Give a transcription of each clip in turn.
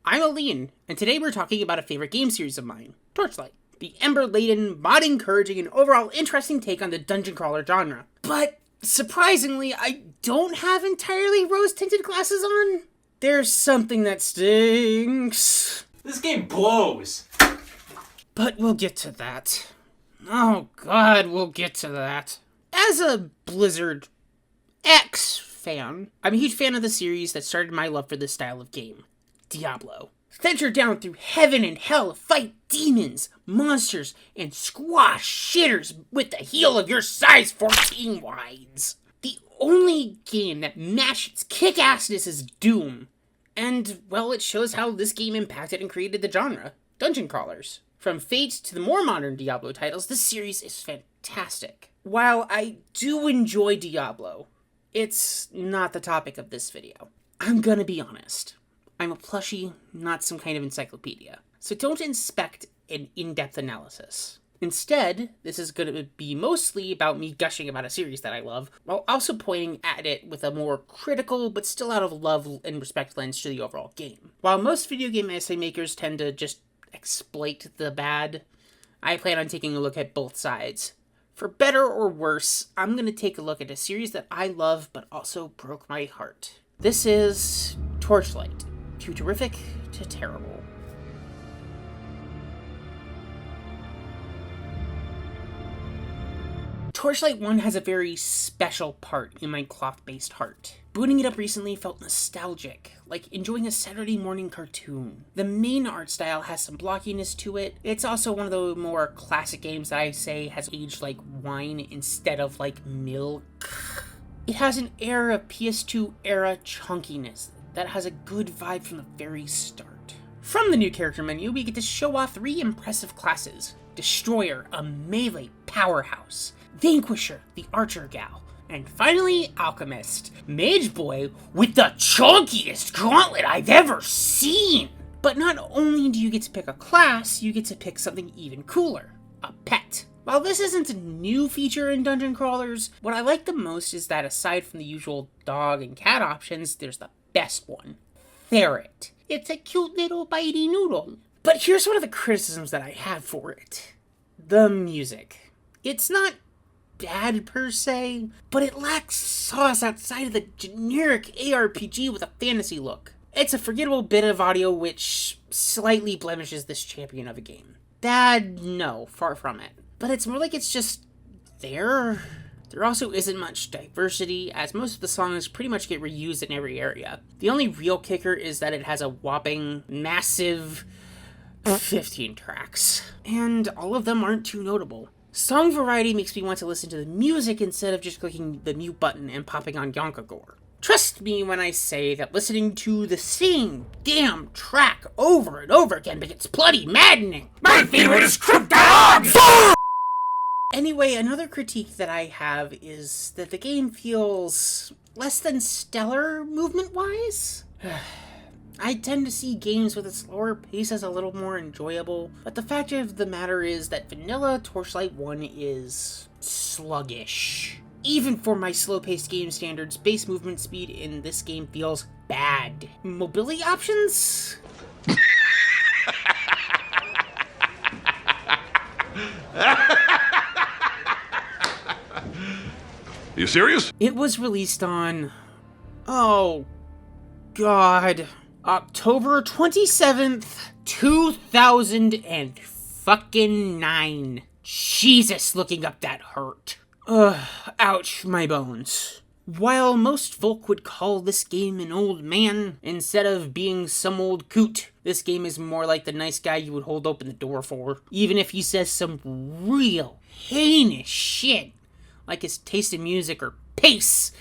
I'm Aline, and today we're talking about a favorite game series of mine, Torchlight. The ember-laden, mod-encouraging, and overall interesting take on the dungeon crawler genre. But, surprisingly, I don't have entirely rose-tinted glasses on. There's something that stinks. This game blows! But we'll get to that. Oh god, we'll get to that. As a Blizzard X fan, I'm a huge fan of the series that started my love for this style of game. Diablo. Venture down through heaven and hell to fight demons, monsters, and squash shitters with the heel of your size 14 wides. The only game that matched its kick-assness is Doom. And, well, it shows how this game impacted and created the genre. Dungeon crawlers. From Fate to the more modern Diablo titles, this series is fantastic. While I do enjoy Diablo, it's not the topic of this video. I'm gonna be honest. I'm a plushie, not some kind of encyclopedia. So don't expect an in-depth analysis. Instead, this is going to be mostly about me gushing about a series that I love, while also pointing at it with a more critical, but still out of love and respect lens to the overall game. While most video game essay makers tend to just exploit the bad, I plan on taking a look at both sides. For better or worse, I'm going to take a look at a series that I love, but also broke my heart. This is Torchlight. Too terrific to terrible. Torchlight 1 has a very special part in my cloth-based heart. Booting it up recently felt nostalgic, like enjoying a Saturday morning cartoon. The main art style has some blockiness to it. It's also one of the more classic games that I say has aged like wine instead of like milk. It has an air of PS2 era chunkiness that has a good vibe from the very start. From the new character menu, we get to show off 3 impressive classes. Destroyer, a melee powerhouse. Vanquisher, the archer gal. And finally, Alchemist, Mage Boy with the chunkiest gauntlet I've ever seen! But not only do you get to pick a class, you get to pick something even cooler. A pet. While this isn't a new feature in dungeon crawlers, what I like the most is that aside from the usual dog and cat options, there's the best one. Ferret. It's a cute little bitey noodle. But here's one of the criticisms that I have for it. The music. It's not bad per se, but it lacks sauce outside of the generic ARPG with a fantasy look. It's a forgettable bit of audio which slightly blemishes this champion of a game. Bad? No, far from it. But it's more like it's just there. There also isn't much diversity, as most of the songs pretty much get reused in every area. The only real kicker is that it has a whopping, massive 15 tracks. And all of them aren't too notable. Song variety makes me want to listen to the music instead of just clicking the mute button and popping on Yonkagore. Trust me when I say that listening to the same damn track over and over again gets bloody maddening. My favorite is Cryptid! Anyway, another critique that I have is that the game feels less than stellar movement-wise. I tend to see games with a slower pace as a little more enjoyable, but the fact of the matter is that vanilla Torchlight 1 is sluggish. Even for my slow-paced game standards, base movement speed in this game feels bad. Mobility options? You serious? It was released on... oh, God... October 27th, 2009. Jesus, looking up that hurt. Ouch, my bones. While most folk would call this game an old man, instead of being some old coot, this game is more like the nice guy you would hold open the door for, even if he says some real heinous shit, like his taste in music or pace.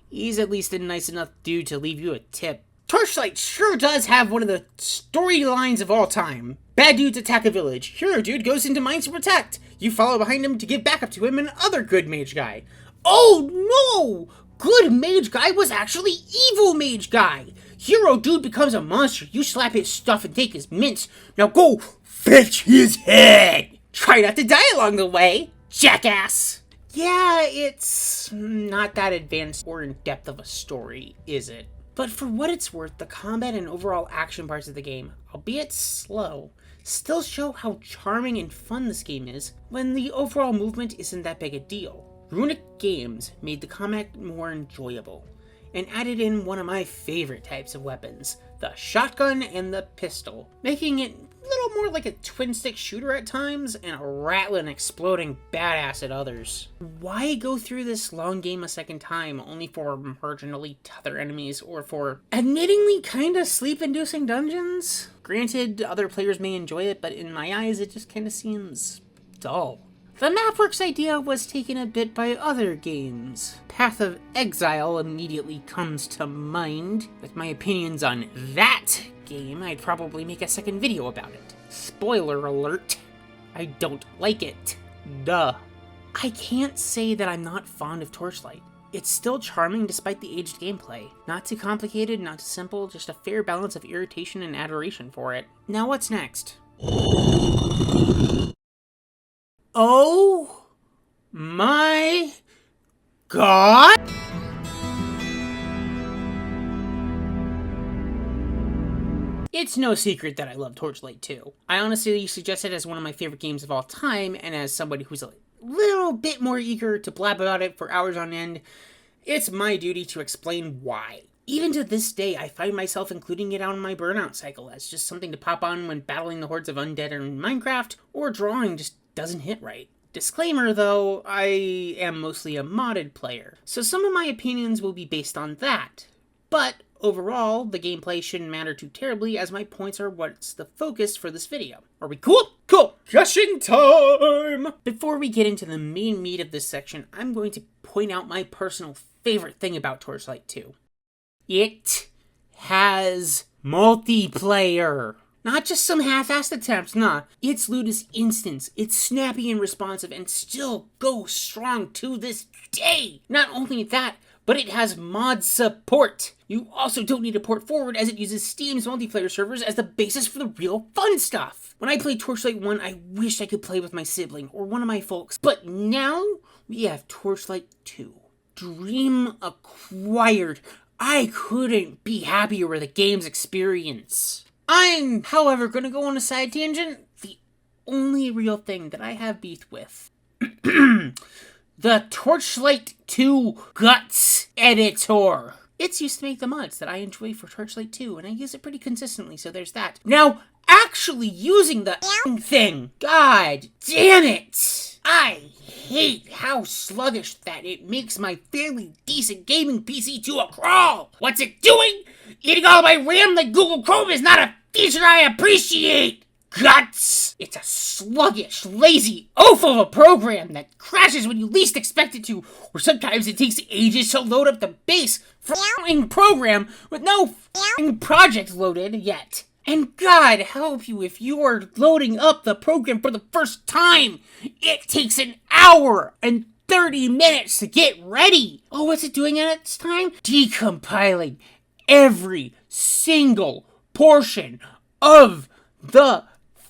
He's at least a nice enough dude to leave you a tip. Torchlight sure does have one of the storylines of all time. Bad dudes attack a village. Hero dude goes into mines to protect. You follow behind him to give backup to him and other good mage guy. Oh no! Good mage guy was actually evil mage guy. Hero dude becomes a monster. You slap his stuff and take his mints. Now go fetch his head. Try not to die along the way, jackass. Yeah, it's not that advanced or in depth of a story, is it? But for what it's worth, the combat and overall action parts of the game, albeit slow, still show how charming and fun this game is when the overall movement isn't that big a deal. Runic Games made the combat more enjoyable, and added in one of my favorite types of weapons, the shotgun and the pistol, making it a little more like a twin-stick shooter at times, and a rattling, exploding badass at others. Why go through this long game a second time, only for marginally tougher enemies, or for admittingly kinda sleep-inducing dungeons? Granted, other players may enjoy it, but in my eyes, it just kinda seems dull. The Mapworks idea was taken a bit by other games. Path of Exile immediately comes to mind. With my opinions on that game, I'd probably make a second video about it. Spoiler alert, I don't like it. Duh. I can't say that I'm not fond of Torchlight. It's still charming despite the aged gameplay. Not too complicated, not too simple, just a fair balance of irritation and adoration for it. Now what's next? Oh my god! It's no secret that I love Torchlight 2. I honestly suggest it as one of my favorite games of all time, and as somebody who's a little bit more eager to blab about it for hours on end, it's my duty to explain why. Even to this day, I find myself including it on my burnout cycle as just something to pop on when battling the hordes of undead in Minecraft, or drawing just doesn't hit right. Disclaimer though, I am mostly a modded player, so some of my opinions will be based on that. But overall, the gameplay shouldn't matter too terribly, as my points are what's the focus for this video. Are we cool? Cool! Gushing time! Before we get into the main meat of this section, I'm going to point out my personal favorite thing about Torchlight 2. It has multiplayer. Not just some half-assed attempts, nah. Its loot is instant, it's snappy and responsive, and still goes strong to this day! Not only that, but it has mod support! You also don't need to port forward, as it uses Steam's multiplayer servers as the basis for the real fun stuff! When I played Torchlight 1, I wished I could play with my sibling, or one of my folks, but now we have Torchlight 2. Dream acquired. I couldn't be happier with the game's experience. I'm, however, going to go on a side tangent. The only real thing that I have beef with. The Torchlight 2 Guts editor. It's used to make the mods that I enjoy for Torchlight 2, and I use it pretty consistently, so there's that. Now, actually using the thing. God damn it. I hate how sluggish that it makes my fairly decent gaming PC to a crawl. What's it doing? Eating all my RAM like Google Chrome is not a feature I appreciate. Guts! It's a sluggish, lazy oaf of a program that crashes when you least expect it to, or sometimes it takes ages to load up the base f***ing program with no f***ing project loaded yet. And God help you if you are loading up the program for the first time. It takes an hour and 30 minutes to get ready. Oh, what's it doing at its time? Decompiling every single portion of the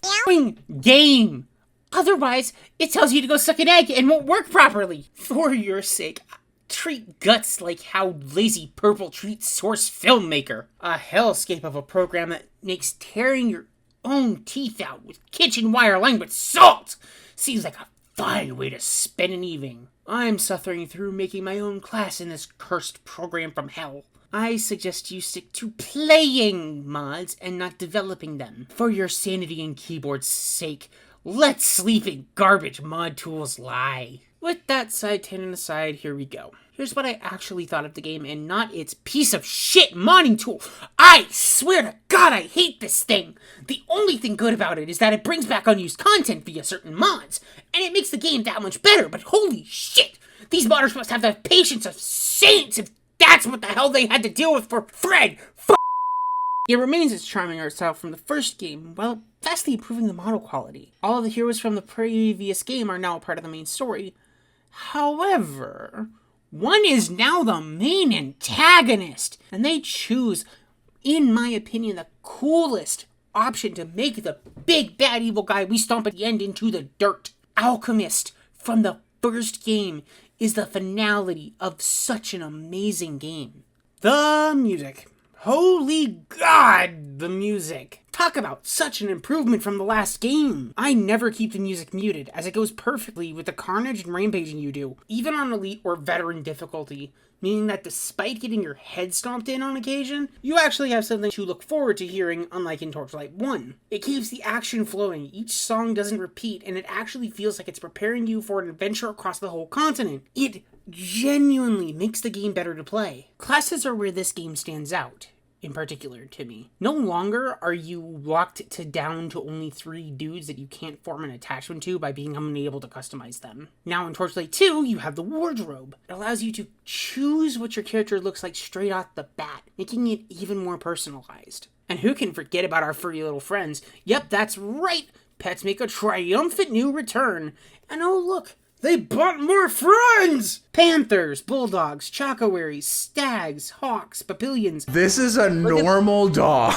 f***ing game. Otherwise, it tells you to go suck an egg and won't work properly. For your sake, treat Guts like how Lazy Purple treats Source Filmmaker. A hellscape of a program that makes tearing your own teeth out with kitchen wire lined with salt seems like a fine way to spend an evening. I'm suffering through making my own class in this cursed program from hell. I suggest you stick to playing mods and not developing them. For your sanity and keyboard's sake, let sleeping garbage mod tools lie. With that side tangent aside, here we go. Here's what I actually thought of the game and not its piece of shit modding tool. I swear to God I hate this thing. The only thing good about it is that it brings back unused content via certain mods, and it makes the game that much better, but holy shit! These modders must have the patience of saints if that's what the hell they had to deal with for Fred. It remains its charming art style from the first game, while vastly improving the model quality. All of the heroes from the previous game are now a part of the main story. However, one is now the main antagonist, and they choose, in my opinion, the coolest option to make the big bad evil guy we stomp at the end into the dirt. Alchemist from the first game is the finality of such an amazing game. The music. Holy God, the music. Talk about such an improvement from the last game. I never keep the music muted, as it goes perfectly with the carnage and rampaging you do, even on elite or veteran difficulty, meaning that despite getting your head stomped in on occasion, you actually have something to look forward to hearing, unlike in Torchlight 1. It keeps the action flowing, each song doesn't repeat, and it actually feels like it's preparing you for an adventure across the whole continent. It genuinely makes the game better to play. Classes are where this game stands out. In particular to me. No longer are you locked down to only 3 dudes that you can't form an attachment to by being unable to customize them. Now in Torchlight 2, you have the wardrobe. It allows you to choose what your character looks like straight off the bat, making it even more personalized. And who can forget about our furry little friends? Yep, that's right! Pets make a triumphant new return. And oh look, they bought more friends! Panthers, bulldogs, chockawaries, stags, hawks, papillions. This is a normal dog.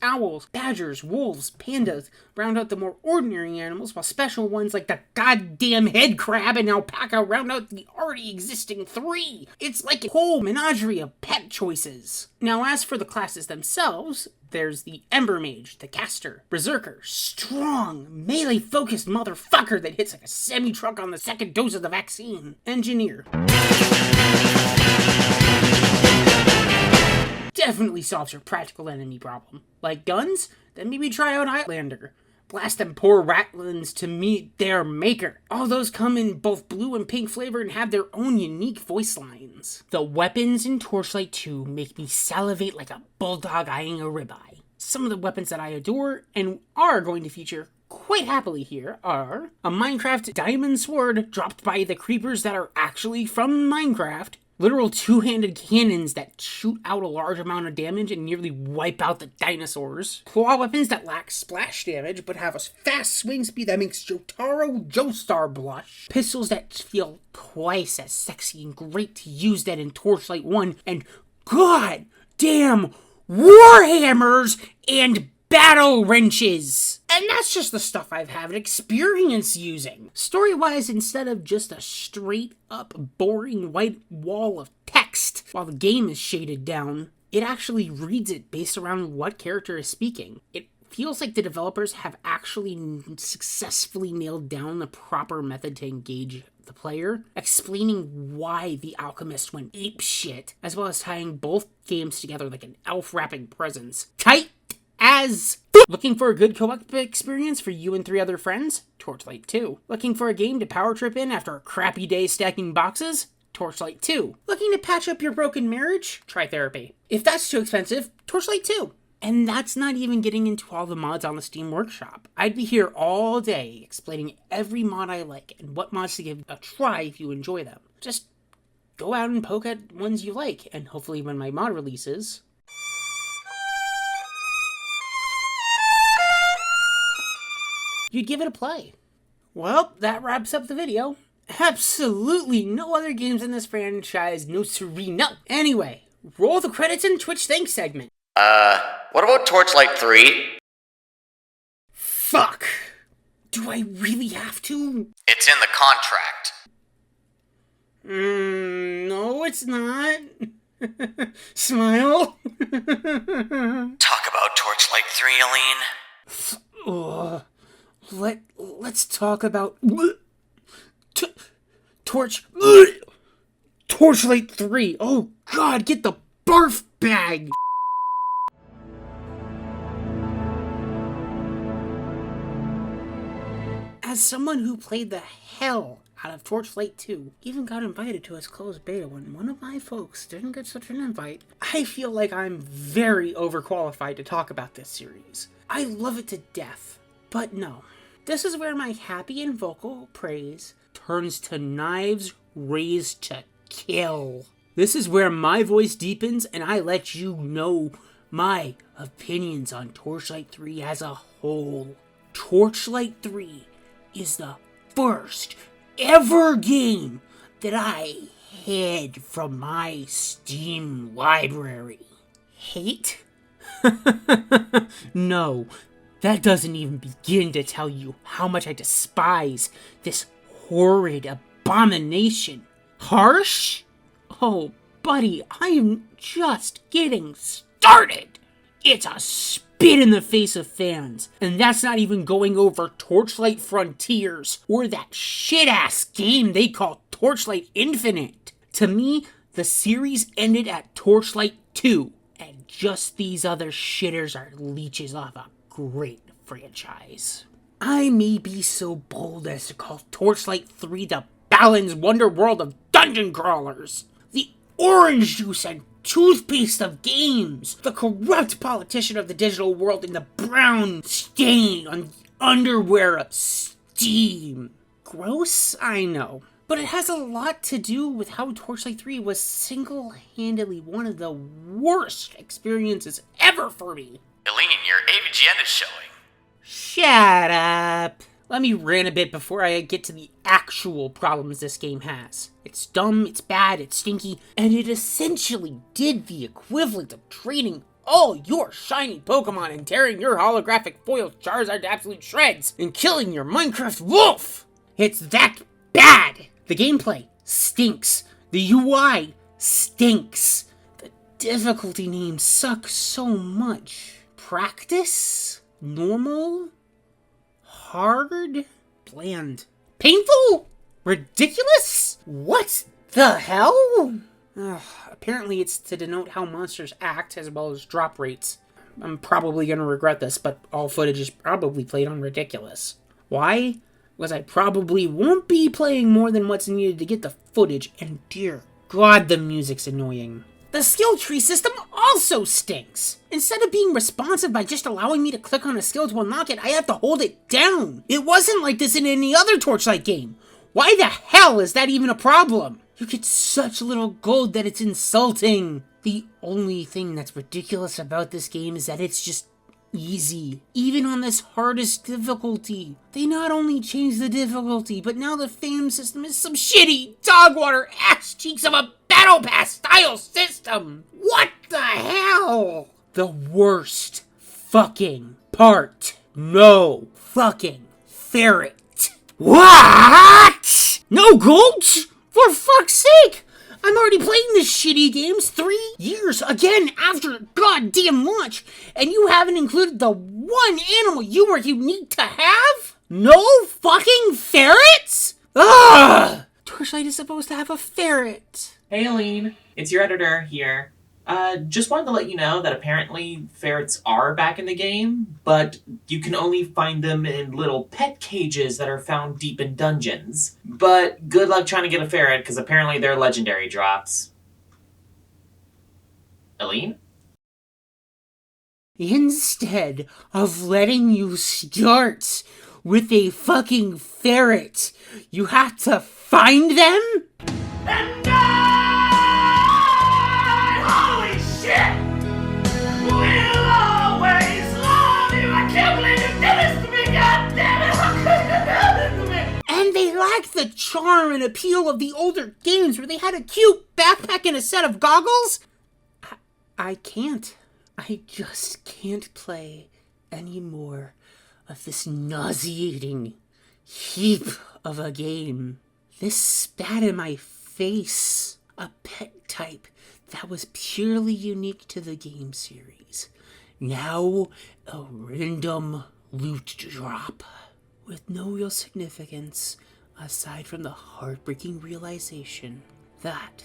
Owls, badgers, wolves, pandas round out the more ordinary animals, while special ones like the goddamn head crab and alpaca round out the already existing 3. It's like a whole menagerie of pet choices. Now as for the classes themselves, there's the Ember Mage, the Caster, Berserker, strong, melee-focused motherfucker that hits like a semi-truck on the second dose of the vaccine, Engineer. Definitely solves your practical enemy problem. Like guns? Then maybe try out Outlander. Blast them poor ratlins to meet their maker. All those come in both blue and pink flavor and have their own unique voice lines. The weapons in Torchlight 2 make me salivate like a bulldog eyeing a ribeye. Some of the weapons that I adore and are going to feature quite happily here are a Minecraft diamond sword dropped by the creepers that are actually from Minecraft, literal 2-handed cannons that shoot out a large amount of damage and nearly wipe out the dinosaurs, claw weapons that lack splash damage but have a fast swing speed that makes Jotaro Joestar blush, pistols that feel twice as sexy and great to use that in Torchlight 1, and god damn warhammers and battle wrenches! And that's just the stuff I've had experience using. Story-wise, instead of just a straight-up boring white wall of text while the game is shaded down, it actually reads it based around what character is speaking. It feels like the developers have actually successfully nailed down the proper method to engage the player, explaining why the alchemist went apeshit, as well as tying both games together like an elf wrapping presents. Tight as looking for a good co-op experience for you and 3 other friends? Torchlight 2. Looking for a game to power trip in after a crappy day stacking boxes? Torchlight 2. Looking to patch up your broken marriage? Try Therapy. If that's too expensive, Torchlight 2. And that's not even getting into all the mods on the Steam Workshop. I'd be here all day explaining every mod I like and what mods to give a try if you enjoy them. Just go out and poke at ones you like, and hopefully when my mod releases, you'd give it a play. Well, that wraps up the video. Absolutely no other games in this franchise, no siree, no. Anyway, roll the credits and Twitch thanks segment. What about Torchlight 3? Fuck. Do I really have to? It's in the contract. No, it's not. Smile. Talk about Torchlight 3, Aline. Let's talk about Torchlight 3. Oh god, get the barf bag. As someone who played the hell out of Torchlight 2, even got invited to its closed beta when one of my folks didn't get such an invite, I feel like I'm very overqualified to talk about this series. I love it to death, but no. This is where my happy and vocal praise turns to knives raised to kill. This is where my voice deepens and I let you know my opinions on Torchlight 3 as a whole. Torchlight 3 is the first ever game that I hid from my Steam library. Hate? No, that doesn't even begin to tell you how much I despise this horrid abomination. Harsh? Oh, buddy, I am just getting started. started! It's a spit in the face of fans, and that's not even going over Torchlight Frontiers, or that shit-ass game they call Torchlight Infinite. To me, the series ended at Torchlight 2, and just these other shitters are leeches off a great franchise. I may be so bold as to call Torchlight 3 the Balin's Wonder World of dungeon crawlers, the orange juice and toothpaste of games, the corrupt politician of the digital world, and the brown stain on the underwear of Steam. Gross, I know. But it has a lot to do with how Torchlight 3 was single-handedly one of the worst experiences ever for me. Eileen, your AVGN is showing. Shut up. Let me rant a bit before I get to the actual problems this game has. It's dumb, it's bad, it's stinky, and it essentially did the equivalent of trading all your shiny Pokemon and tearing your holographic foil Charizard to absolute shreds and killing your Minecraft wolf. It's that bad. The gameplay stinks. The UI stinks. The difficulty names suck so much. Practice? Normal? Hard? Bland? Painful? Ridiculous? What the hell? Apparently it's to denote how monsters act as well as drop rates. I'm probably gonna regret this, but all footage is probably played on ridiculous. Why? Because I probably won't be playing more than what's needed to get the footage, and dear God, the music's annoying. The skill tree system also stinks. Instead of being responsive by just allowing me to click on a skill to unlock it, I have to hold it down. It wasn't like this in any other Torchlight game. Why the hell is that even a problem? You get such little gold that it's insulting. The only thing that's ridiculous about this game is that it's just easy. Even on this hardest difficulty. They not only changed the difficulty, but now the fame system is some shitty dogwater ass cheeks of a battle pass style system. What the hell? The worst fucking part. No fucking ferret. What? No gold? For fuck's sake! I'm already playing this shitty games 3 years again after goddamn launch, and you haven't included the one animal you were unique to have? No fucking ferrets? Ugh! Torchlight is supposed to have a ferret. Hey Aline, it's your editor here. Just wanted to let you know that apparently ferrets are back in the game, but you can only find them in little pet cages that are found deep in dungeons. But good luck trying to get a ferret, because apparently they're legendary drops. Aline? Instead of letting you start with a fucking ferret, you have to find them? And holy shit! We'll always love you! I can't believe you did this to me, goddammit! How could you do this to me? And they lack the charm and appeal of the older games where they had a cute backpack and a set of goggles. I can't. I just can't play any more of this nauseating heap of a game. This spat in my face. A pet type that was purely unique to the game series. Now, a random loot drop with no real significance aside from the heartbreaking realization that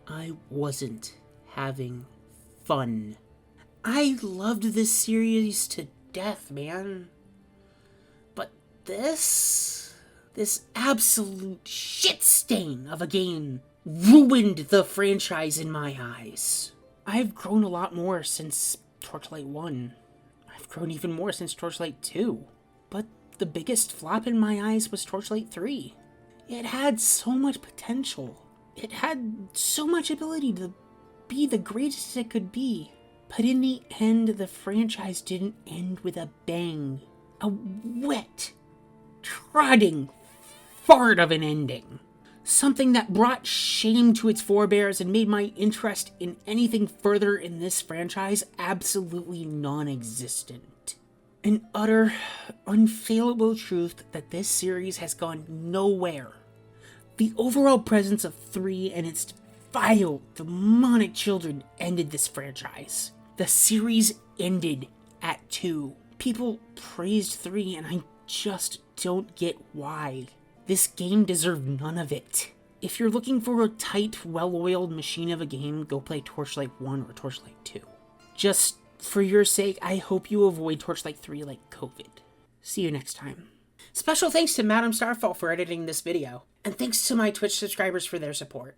I wasn't having fun. I loved this series to death, man. But this absolute shit stain of a game ruined the franchise in my eyes. I've grown a lot more since Torchlight 1. I've grown even more since Torchlight 2. But the biggest flop in my eyes was Torchlight 3. It had so much potential. It had so much ability to be the greatest it could be. But in the end, the franchise didn't end with a bang. A wet, trotting fart of an ending. Something that brought shame to its forebears and made my interest in anything further in this franchise absolutely non-existent. An utter, unfailable truth that this series has gone nowhere. The overall presence of 3 and its vile, demonic children ended this franchise. The series ended at 2. People praised 3, and I just don't get why. This game deserved none of it. If you're looking for a tight, well-oiled machine of a game, go play Torchlight 1 or Torchlight 2. Just for your sake, I hope you avoid Torchlight 3 like COVID. See you next time. Special thanks to Madam Starfall for editing this video, and thanks to my Twitch subscribers for their support.